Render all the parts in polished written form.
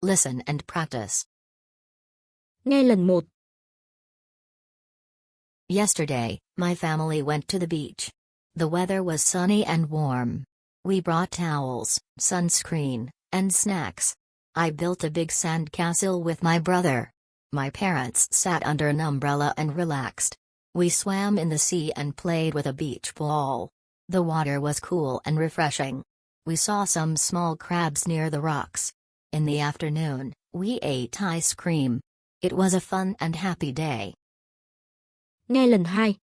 Listen and practice. Nghe lần 1. Yesterday, my family went to the beach. The weather was sunny and warm. We brought towels, sunscreen, and snacks. I built a big sand castle with my brother. My parents sat under an umbrella and relaxed. We swam in the sea and played with a beach ball. The water was cool and refreshing. We saw some small crabs near the rocks. In the afternoon, we ate ice cream. It was a fun and happy day. Nghe lần 2.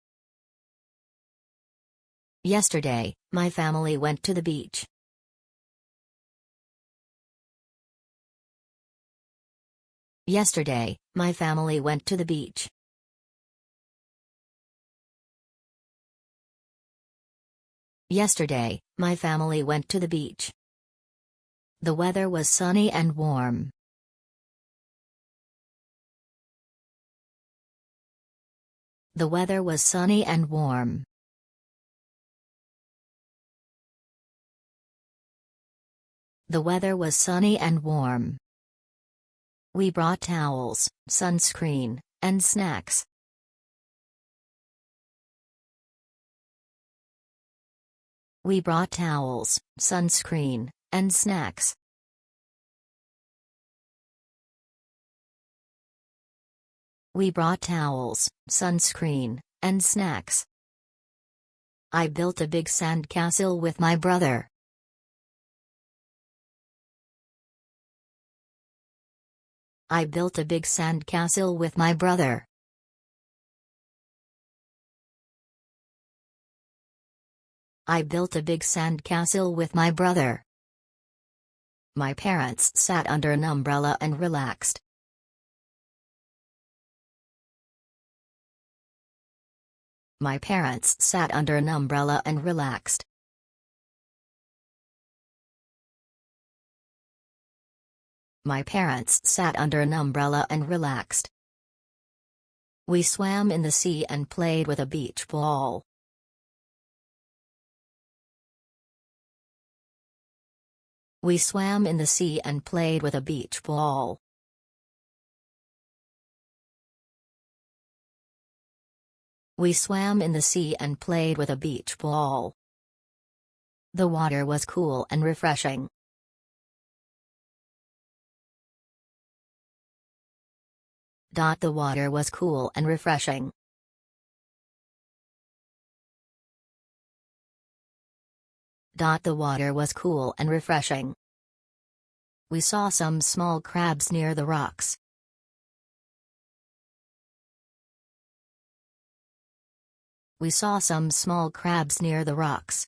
Yesterday, my family went to the beach. Yesterday, my family went to the beach. Yesterday, my family went to the beach. The weather was sunny and warm. The weather was sunny and warm. The weather was sunny and warm. We brought towels, sunscreen, and snacks. We brought towels, sunscreen, and snacks. We brought towels, sunscreen, and snacks. I built a big sand castle with my brother. I built a big sand castle with my brother. I built a big sand castle with my brother. My parents sat under an umbrella and relaxed. My parents sat under an umbrella and relaxed. My parents sat under an umbrella and relaxed. We swam in the sea and played with a beach ball. We swam in the sea and played with a beach ball. We swam in the sea and played with a beach ball. The water was cool and refreshing. The water was cool and refreshing. The water was cool and refreshing. We saw some small crabs near the rocks. We saw some small crabs near the rocks.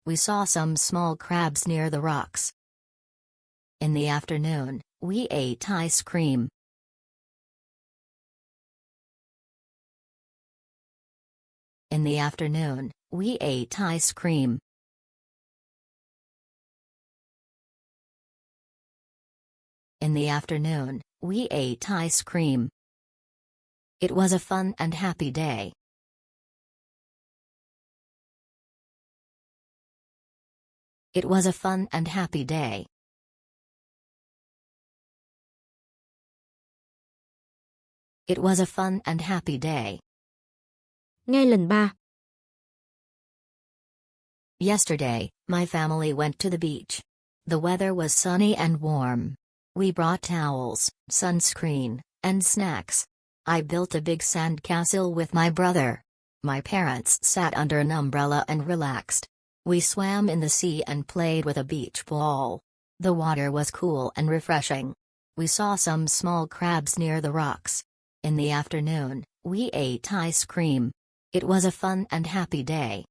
We saw some small crabs near the rocks. In the afternoon, we ate ice cream. In the afternoon, we ate ice cream. In the afternoon, we ate ice cream. It was a fun and happy day. It was a fun and happy day. It was a fun and happy day. Nghe lần 3. Yesterday, my family went to the beach. The weather was sunny and warm. We brought towels, sunscreen, and snacks. I built a big sand castle with my brother. My parents sat under an umbrella and relaxed. We swam in the sea and played with a beach ball. The water was cool and refreshing. We saw some small crabs near the rocks. In the afternoon, we ate ice cream. It was a fun and happy day.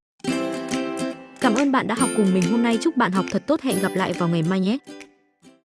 Cảm ơn bạn đã học cùng mình hôm nay. Chúc bạn học thật tốt. Hẹn gặp lại vào ngày mai nhé.